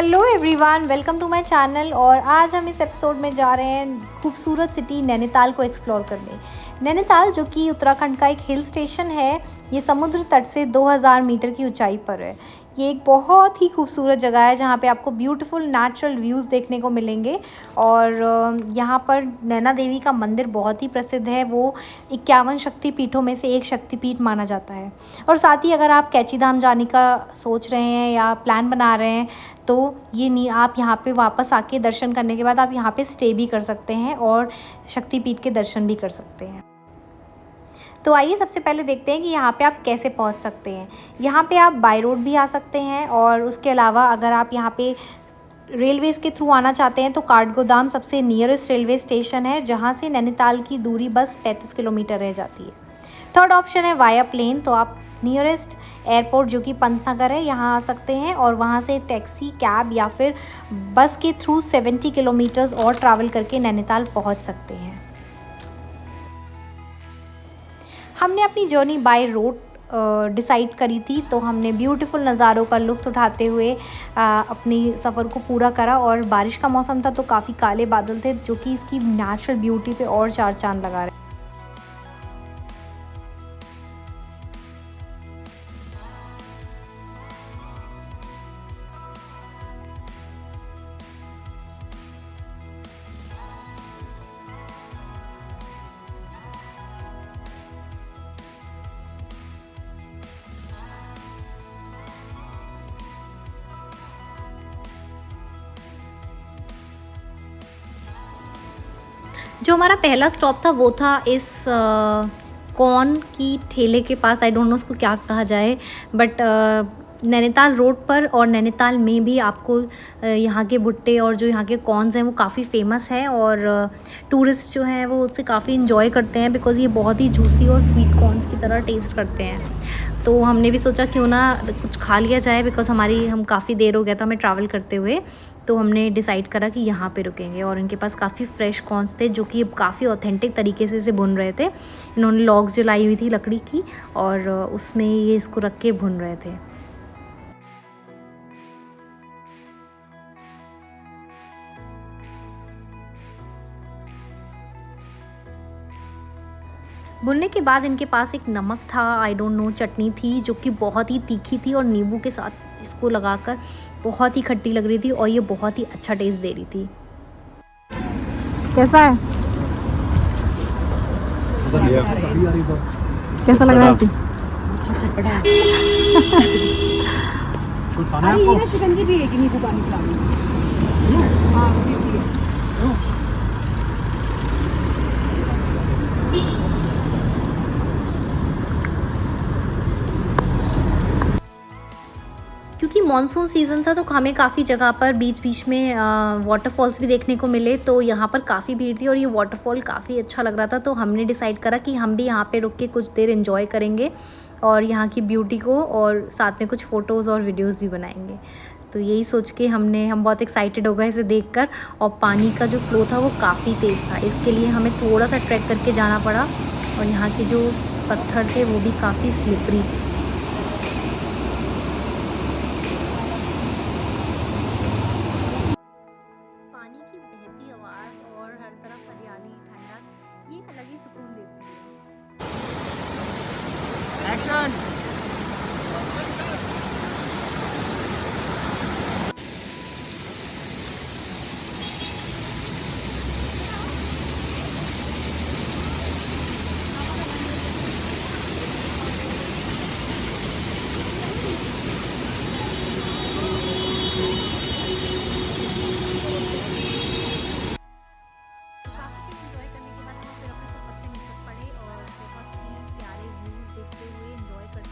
Hello everyone, welcome to my channel. और आज हम इस एपिसोड में जा रहे हैं खूबसूरत सिटी नैनीताल को एक्सप्लोर करने। नैनीताल जो कि उत्तराखंड का एक हिल स्टेशन है, ये समुद्र तट से 2000 मीटर की ऊंचाई पर है। ये एक बहुत ही खूबसूरत जगह है जहाँ पे आपको ब्यूटीफुल नेचुरल व्यूज़ देखने को मिलेंगे। और यहाँ पर नैना देवी का मंदिर बहुत ही प्रसिद्ध है, वो 51 शक्तिपीठों में से एक शक्तिपीठ माना जाता है। और साथ ही अगर आप कैची धाम जाने का सोच रहे हैं या प्लान बना रहे हैं तो ये नहीं, आप यहाँ पे वापस आके दर्शन करने के बाद आप यहाँ पे स्टे भी कर सकते हैं और शक्तिपीठ के दर्शन भी कर सकते हैं। तो आइए सबसे पहले देखते हैं कि यहाँ पे आप कैसे पहुँच सकते हैं। यहाँ पे आप बाय रोड भी आ सकते हैं और उसके अलावा अगर आप यहाँ पे रेलवेज़ के थ्रू आना चाहते हैं तो काठगोदाम सबसे नियरेस्ट रेलवे स्टेशन है, जहाँ से नैनीताल की दूरी बस 35 किलोमीटर रह जाती है। थर्ड ऑप्शन है वाया प्लेन, तो आप नियरेस्ट एयरपोर्ट जो कि पंतनगर है यहाँ आ सकते हैं और वहाँ से टैक्सी, कैब या फिर बस के थ्रू 70 किलोमीटर्स और ट्रैवल करके नैनीताल पहुँच सकते हैं। हमने अपनी जर्नी बाय रोड डिसाइड करी थी, तो हमने ब्यूटीफुल नज़ारों का लुत्फ़ उठाते हुए अपनी सफ़र को पूरा करा। और बारिश का मौसम था तो काफ़ी काले बादल थे जो कि इसकी नेचुरल ब्यूटी पे और चार चांद लगा रहे। जो हमारा पहला स्टॉप था वो था इस कॉर्न की ठेले के पास। आई डोंट नो उसको क्या कहा जाए, बट नैनीताल रोड पर और नैनीताल में भी आपको यहाँ के भुट्टे और जो यहाँ के कॉर्न्स हैं वो काफ़ी फेमस है और टूरिस्ट जो हैं वो उससे काफ़ी इंजॉय करते हैं, बिकॉज़ ये बहुत ही जूसी और स्वीट कॉर्न्स की तरह टेस्ट करते हैं। तो हमने भी सोचा क्यों ना कुछ खा लिया जाए, बिकॉज़ हम काफ़ी देर हो गया था हमें ट्रैवल करते हुए। तो हमने डिसाइड करा कि यहाँ पे रुकेंगे और इनके पास काफ़ी फ्रेश कॉर्न्स थे जो कि काफ़ी ऑथेंटिक तरीके से इसे भुन रहे थे। इन्होंने लॉग्स जलाई हुई थी लकड़ी की और उसमें ये इसको रख के भुन रहे थे। भुनने के बाद इनके पास एक नमक था, आई डोंट नो, चटनी थी जो कि बहुत ही तीखी थी और नींबू के साथ इसको लगाकर बहुत ही खट्टी लग रही थी और ये बहुत ही अच्छा टेस्ट दे रही थी। कैसा है? कैसा लग रहा है? चटपटा है। कुछ खाना है आपको? शिकंजी भी है कि नींबू पानी पिलानी? हाँ, क्योंकि मॉनसून सीज़न था तो हमें काफ़ी जगह पर बीच बीच में वाटरफॉल्स भी देखने को मिले, तो यहाँ पर काफ़ी भीड़ थी और ये वाटरफॉल काफ़ी अच्छा लग रहा था। तो हमने डिसाइड करा कि हम भी यहाँ पे रुक के कुछ देर एंजॉय करेंगे और यहाँ की ब्यूटी को, और साथ में कुछ फ़ोटोज़ और वीडियोज़ भी बनाएंगे। तो यही सोच के हम बहुत एक्साइटेड हो गए इसे देखकर। और पानी का जो फ़्लो था वो काफ़ी तेज़ था, इसके लिए हमें थोड़ा सा ट्रैक करके जाना पड़ा और यहाँ के जो पत्थर थे वो भी काफ़ी स्लिपरी थे। पानी की बहती आवाज़ और हर तरफ हरियाली, ठंडक, ये एक अलग ही सुकून देती है। एक्शन। काफ़ी एंजॉय करने के बाद हम फिर अपने सफ़र पे निकल पड़े और बहुत ही प्यारे व्यूज़ देखते हुए एंजॉय करते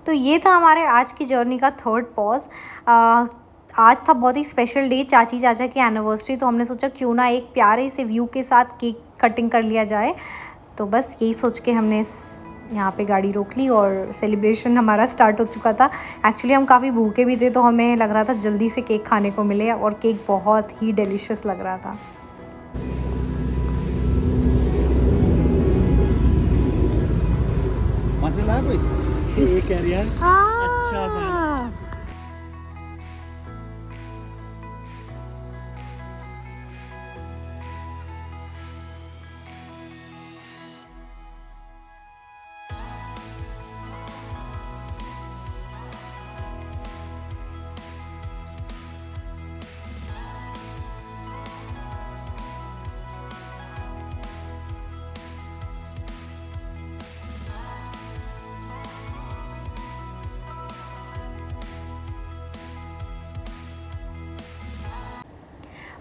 तो ये था हमारे आज की जर्नी का थर्ड पॉज। आज था बहुत ही स्पेशल डे, चाची चाचा की एनिवर्सरी, तो हमने सोचा क्यों ना एक प्यारे से व्यू के साथ केक कटिंग कर लिया जाए। तो बस यही सोच के हमने यहाँ पे गाड़ी रोक ली और सेलिब्रेशन हमारा स्टार्ट हो चुका था। एक्चुअली हम काफ़ी भूखे भी थे, तो हमें लग रहा था जल्दी से केक खाने को मिले, और केक बहुत ही डिलीशियस लग रहा था। कोई ये कह रहा है अच्छा सा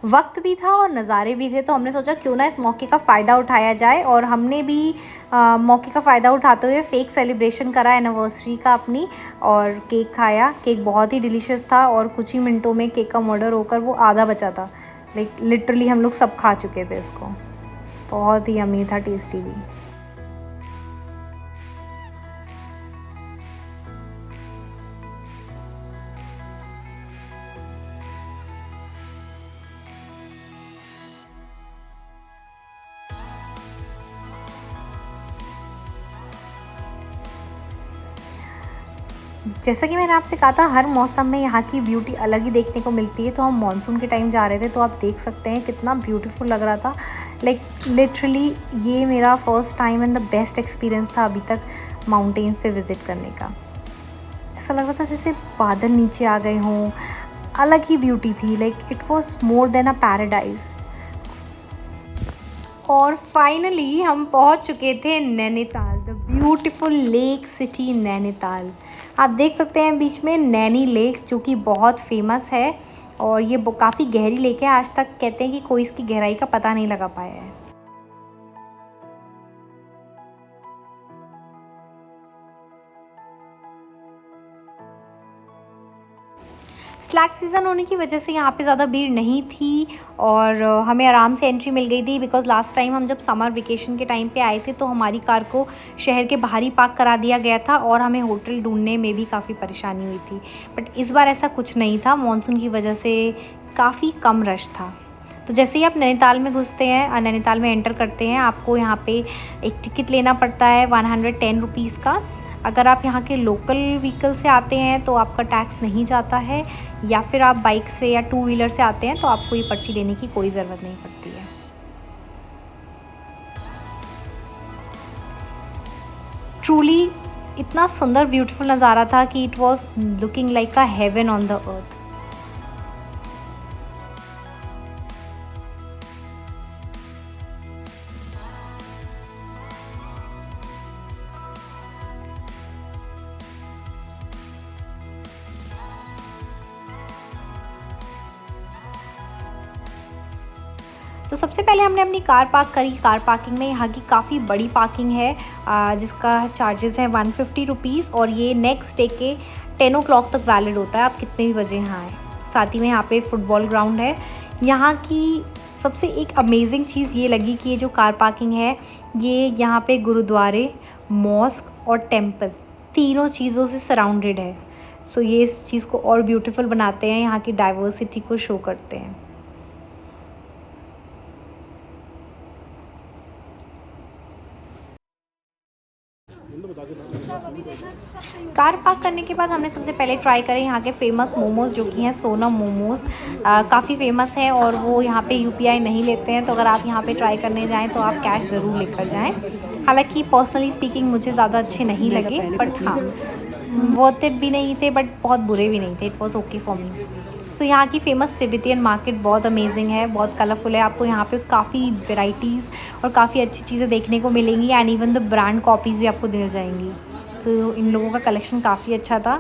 वक्त भी था और नज़ारे भी थे, तो हमने सोचा क्यों ना इस मौके का फ़ायदा उठाया जाए, और हमने भी मौके का फ़ायदा उठाते हुए फ़ेक सेलिब्रेशन करा एनिवर्सरी का अपनी, और केक खाया। केक बहुत ही डिलीशियस था और कुछ ही मिनटों में केक का मर्डर होकर वो आधा बचा था। लाइक लिटरली हम लोग सब खा चुके थे इसको। बहुत ही यम्मी था, टेस्टी भी। जैसा कि मैंने आपसे कहा था, हर मौसम में यहाँ की ब्यूटी अलग ही देखने को मिलती है। तो हम मानसून के टाइम जा रहे थे, तो आप देख सकते हैं कितना ब्यूटीफुल लग रहा था। लाइक लिटरली ये मेरा first time and the best experience था अभी तक माउंटेन्स पे विज़िट करने का। ऐसा लग रहा था जैसे बादल नीचे आ गए हों, अलग ही ब्यूटी थी। Like it was more than a paradise. और फाइनली हम पहुंच चुके थे Nainital, the beautiful lake city Nainital. आप देख सकते हैं बीच में नैनी लेक, जो कि बहुत फेमस है, और ये काफ़ी गहरी लेक है। आज तक कहते हैं कि कोई इसकी गहराई का पता नहीं लगा पाया है। स्लैक सीज़न होने की वजह से यहाँ पे ज़्यादा भीड़ नहीं थी, और हमें आराम से एंट्री मिल गई थी। बिकॉज़ लास्ट टाइम हम जब समर वेकेशन के टाइम पे आए थे, तो हमारी कार को शहर के बाहर ही पार्क करा दिया गया था, और हमें होटल ढूंढने में भी काफ़ी परेशानी हुई थी। बट इस बार ऐसा कुछ नहीं था, मानसून की वजह से काफ़ी कम रश था। तो जैसे ही आप नैनीताल में घुसते हैं, नैनीताल में एंटर करते हैं, आपको यहाँ पे एक टिकट लेना पड़ता है 110 रुपीज़ का। अगर आप यहाँ के लोकल व्हीकल से आते हैं तो आपका टैक्स नहीं जाता है, या फिर आप बाइक से या टू व्हीलर से आते हैं तो आपको ये पर्ची लेने की कोई ज़रूरत नहीं पड़ती है। ट्रूली इतना सुंदर ब्यूटीफुल नज़ारा था कि it was looking like a heaven on the earth. तो सबसे पहले हमने अपनी कार पार्क करी कार पार्किंग में। यहाँ की काफ़ी बड़ी पार्किंग है, जिसका चार्जेस है 150 रुपीज़, और ये नेक्स्ट डे के 10 o'clock तक वैलिड होता है, आप कितने भी बजे यहाँ आए। साथ ही में यहाँ पे फुटबॉल ग्राउंड है। यहाँ की सबसे एक अमेजिंग चीज़ ये लगी कि ये जो कार पार्किंग है, ये यहाँ पे गुरुद्वारे, मॉस्क और टेम्पल तीनों चीज़ों से सराउंडेड है। सो ये इस चीज़ को और ब्यूटीफुल बनाते हैं, यहाँ की डाइवर्सिटी को शो करते हैं। कार पार्क करने के बाद हमने सबसे पहले ट्राई करे यहाँ के फेमस मोमोज़, जो कि हैं सोनम मोमोज़। काफ़ी फेमस है, और वो यहाँ पे यूपीआई नहीं लेते हैं। तो अगर आप यहाँ पे ट्राई करने जाएँ तो आप कैश ज़रूर लेकर जाएँ। हालांकि पर्सनली स्पीकिंग मुझे ज़्यादा अच्छे नहीं लगे, बट हाँ वर्थ इट भी नहीं थे, बट बहुत बुरे भी नहीं थे। It was okay for me. So यहाँ की फ़ेमस तिब्बतियन मार्केट बहुत अमेजिंग है, बहुत कलरफुल है। आपको यहाँ पे काफ़ी वेराइटीज़ और काफ़ी अच्छी चीज़ें देखने को मिलेंगी, and even the brand copies भी आपको मिल जाएंगी। तो इन लोगों का कलेक्शन काफ़ी अच्छा था।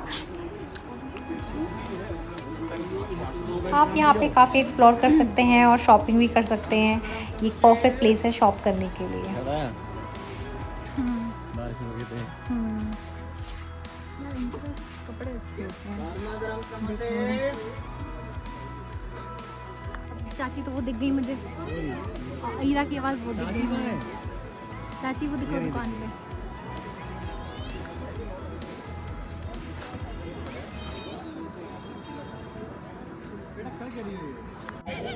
आप यहाँ पे काफ़ी एक्सप्लोर कर सकते हैं और शॉपिंग भी कर सकते हैं। ये परफेक्ट प्लेस है शॉप करने के लिए। कपड़े अच्छे होते हैं। चाची तो वो दिख गई मुझे, ईरा की आवाज़ वो दिख गई मुझे। चाची वो दिखो दुकान में।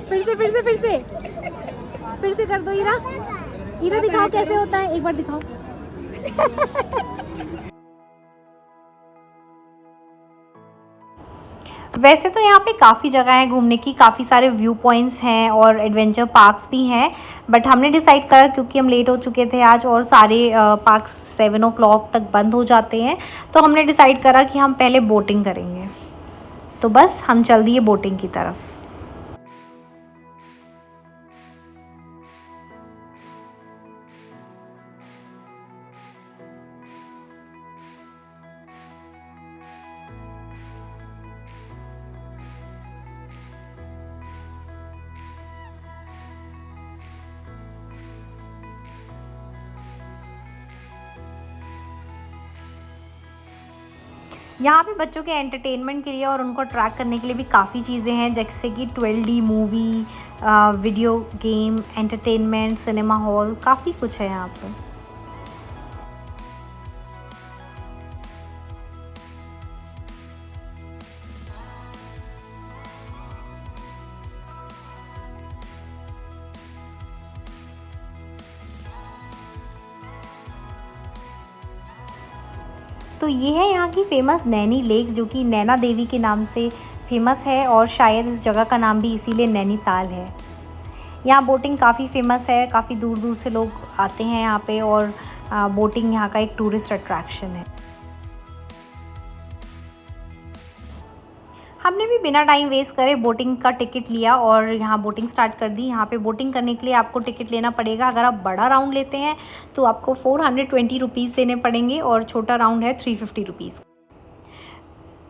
फिर से कर दो ईरा। ईरा दिखाओ कैसे होता है, एक बार दिखाओ। वैसे तो यहाँ पे काफ़ी जगह है घूमने की, काफ़ी सारे व्यू पॉइंट्स हैं और एडवेंचर पार्क्स भी हैं, बट हमने डिसाइड करा क्योंकि हम लेट हो चुके थे आज और सारे पार्क्स 7 o'clock तक बंद हो जाते हैं, तो हमने डिसाइड करा कि हम पहले बोटिंग करेंगे। तो बस हम चल दिए बोटिंग की तरफ। यहाँ पे बच्चों के एंटरटेनमेंट के लिए और उनको अट्रैक्ट करने के लिए भी काफ़ी चीज़ें हैं, जैसे कि 12D movie, video game, entertainment, cinema hall, काफ़ी कुछ है यहाँ पे। तो ये है यहाँ की फ़ेमस नैनी लेक, जो कि नैना देवी के नाम से फ़ेमस है और शायद इस जगह का नाम भी इसीलिए नैनीताल है। यहाँ बोटिंग काफ़ी फ़ेमस है, काफ़ी दूर दूर से लोग आते हैं यहाँ पे और बोटिंग यहाँ का एक टूरिस्ट अट्रैक्शन है। हमने भी बिना टाइम वेस्ट करे बोटिंग का टिकट लिया और यहाँ बोटिंग स्टार्ट कर दी। यहाँ पे बोटिंग करने के लिए आपको टिकट लेना पड़ेगा। अगर आप बड़ा राउंड लेते हैं तो आपको 420 रुपीज़ देने पड़ेंगे और छोटा राउंड है 350 रुपीज़।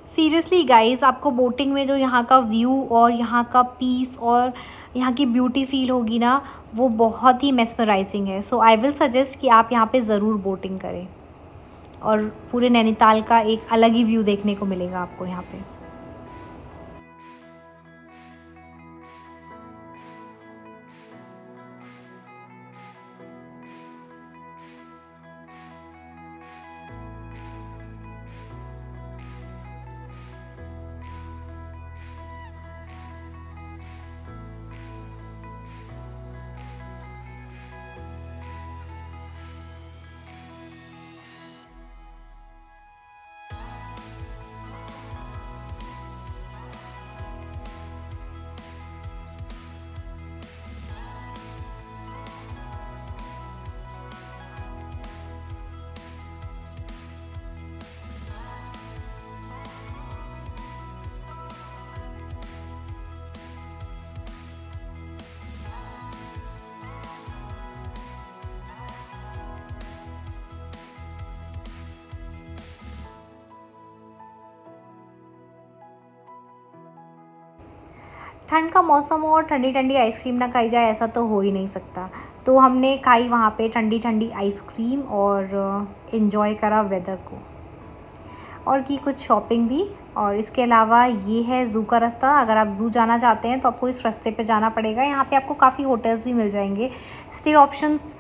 सीरियसली गाइस, आपको बोटिंग में जो यहाँ का व्यू और यहाँ का पीस और यहाँ की ब्यूटी फील होगी ना, वो बहुत ही मेस्मराइजिंग है। सो आई विल सजेस्ट कि आप यहाँ पे ज़रूर बोटिंग करें और पूरे नैनीताल का एक अलग ही व्यू देखने को मिलेगा आपको यहाँ पे। ठंड का मौसम हो और ठंडी ठंडी आइसक्रीम ना खाई जाए, ऐसा तो हो ही नहीं सकता। तो हमने खाई वहाँ पे ठंडी ठंडी आइसक्रीम और इन्जॉय करा वेदर को और की कुछ शॉपिंग भी। और इसके अलावा ये है ज़ू का रास्ता। अगर आप ज़ू जाना चाहते हैं तो आपको इस रास्ते पे जाना पड़ेगा। यहाँ पे आपको काफ़ी होटल्स भी मिल जाएंगे, स्टे ऑप्शंस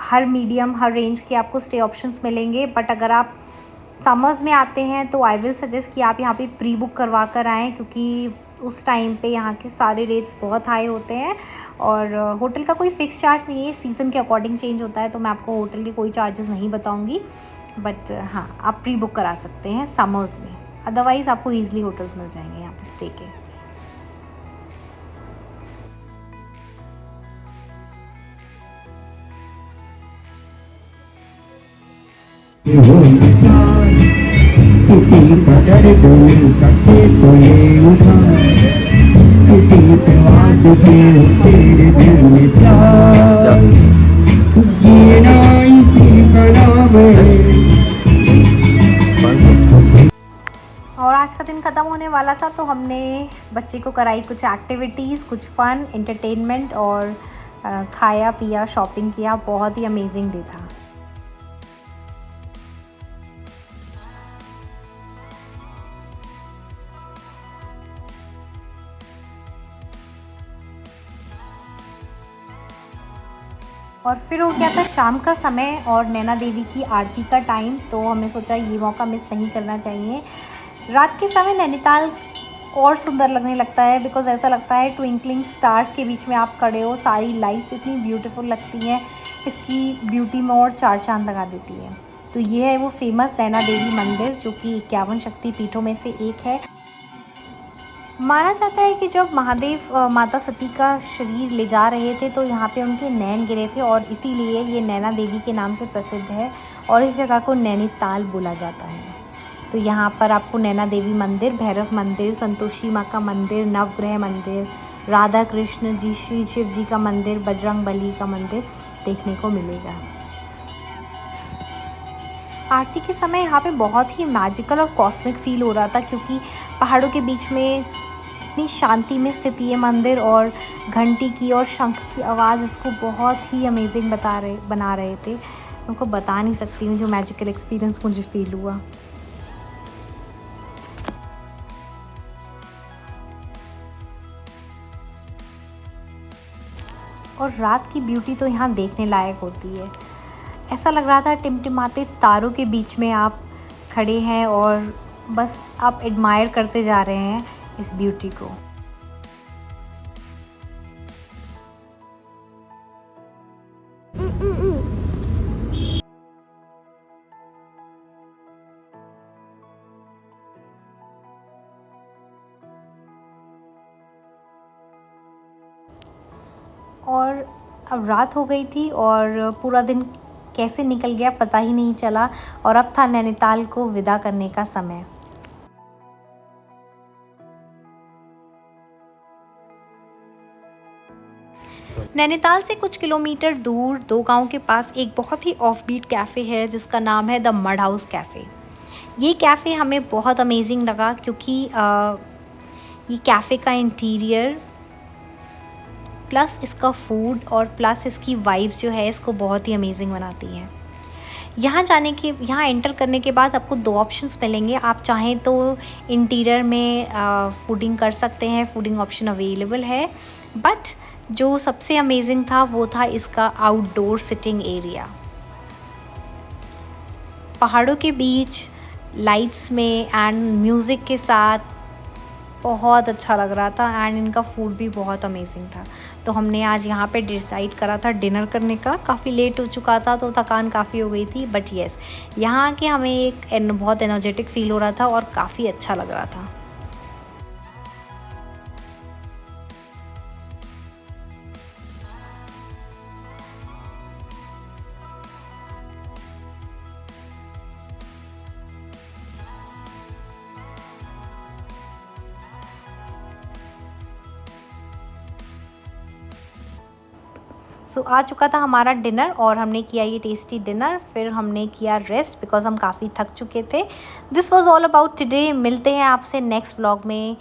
हर मीडियम हर रेंज के आपको स्टे ऑप्शंस मिलेंगे। बट अगर आप समर्स में आते हैं तो आई विल सजेस्ट कि आप यहाँ पे प्री बुक करवा कर आएँ, क्योंकि उस टाइम पे यहाँ के सारे रेट्स बहुत हाई होते हैं और होटल का कोई फ़िक्स चार्ज नहीं है, सीज़न के अकॉर्डिंग चेंज होता है। तो मैं आपको होटल के कोई चार्जेस नहीं बताऊँगी, बट हाँ, आप प्री बुक करा सकते हैं समर्स में। अदरवाइज़ आपको ईज़िली होटल्स मिल जाएंगे यहाँ पे स्टे के। किसी कदर डोल सके तो ये उठा, किसी पे तुझे तेरे दिल में प्यार, ये ना इसी का नाम है। और आज का दिन ख़त्म होने वाला था तो हमने बच्चे को कराई कुछ एक्टिविटीज़, कुछ फ़न, एंटरटेनमेंट और खाया पिया, शॉपिंग किया। बहुत ही अमेजिंग डे था। और फिर हो गया था शाम का समय और नैना देवी की आरती का टाइम, तो हमने सोचा ये मौका मिस नहीं करना चाहिए। रात के समय नैनीताल और सुंदर लगने लगता है, बिकॉज़ ऐसा लगता है ट्विंकलिंग स्टार्स के बीच में आप खड़े हो। सारी लाइट्स इतनी ब्यूटीफुल लगती हैं, इसकी ब्यूटी में और चार चांद लगा देती है। तो ये है वो फेमस नैना देवी मंदिर जो कि 51 शक्ति पीठों में से एक है। माना जाता है कि जब महादेव माता सती का शरीर ले जा रहे थे तो यहाँ पे उनके नैन गिरे थे और इसीलिए ये नैना देवी के नाम से प्रसिद्ध है और इस जगह को नैनीताल बोला जाता है। तो यहाँ पर आपको नैना देवी मंदिर, भैरव मंदिर, संतोषी माँ का मंदिर, नवग्रह मंदिर, राधा कृष्ण जी, श्री शिव जी का मंदिर, बजरंग बली का मंदिर देखने को मिलेगा। आरती के समय यहाँ पे बहुत ही मैजिकल और कॉस्मिक फील हो रहा था, क्योंकि पहाड़ों के बीच में इतनी शांति में स्थित ये मंदिर और घंटी की और शंख की आवाज़ इसको बहुत ही अमेजिंग बना रहे थे। उनको बता नहीं सकती हूँ जो मैजिकल एक्सपीरियंस मुझे फील हुआ। और रात की ब्यूटी तो यहाँ देखने लायक होती है। ऐसा लग रहा था टिमटिमाते तारों के बीच में आप खड़े हैं और बस आप एडमायर करते जा रहे हैं इस ब्यूटी को। और अब रात हो गई थी और पूरा दिन कैसे निकल गया पता ही नहीं चला और अब था नैनीताल को विदा करने का समय। नैनीताल से कुछ किलोमीटर दूर दो गांव के पास एक बहुत ही ऑफबीट कैफ़े है जिसका नाम है द मड हाउस कैफ़े। ये कैफ़े हमें बहुत अमेजिंग लगा क्योंकि ये कैफ़े का इंटीरियर प्लस इसका फूड और प्लस इसकी वाइब्स जो है इसको बहुत ही अमेजिंग बनाती है। यहाँ एंटर करने के बाद आपको दो ऑप्शंस मिलेंगे। आप चाहें तो इंटीरियर में फूडिंग कर सकते हैं, फूडिंग ऑप्शन अवेलेबल है। बट जो सबसे अमेजिंग था वो था इसका आउटडोर सिटिंग एरिया। पहाड़ों के बीच लाइट्स में एंड म्यूज़िक के साथ बहुत अच्छा लग रहा था एंड इनका फूड भी बहुत अमेजिंग था। तो हमने आज यहाँ पे डिसाइड करा था डिनर करने का। काफ़ी लेट हो चुका था तो थकान काफ़ी हो गई थी, बट येस यहाँ आके हमें एक बहुत एनर्जेटिक फील हो रहा था और काफ़ी अच्छा लग रहा था। आ चुका था हमारा डिनर और हमने किया ये टेस्टी डिनर। फिर हमने किया रेस्ट बिकॉज हम काफ़ी थक चुके थे। This was all about today. मिलते हैं आपसे नेक्स्ट व्लॉग में।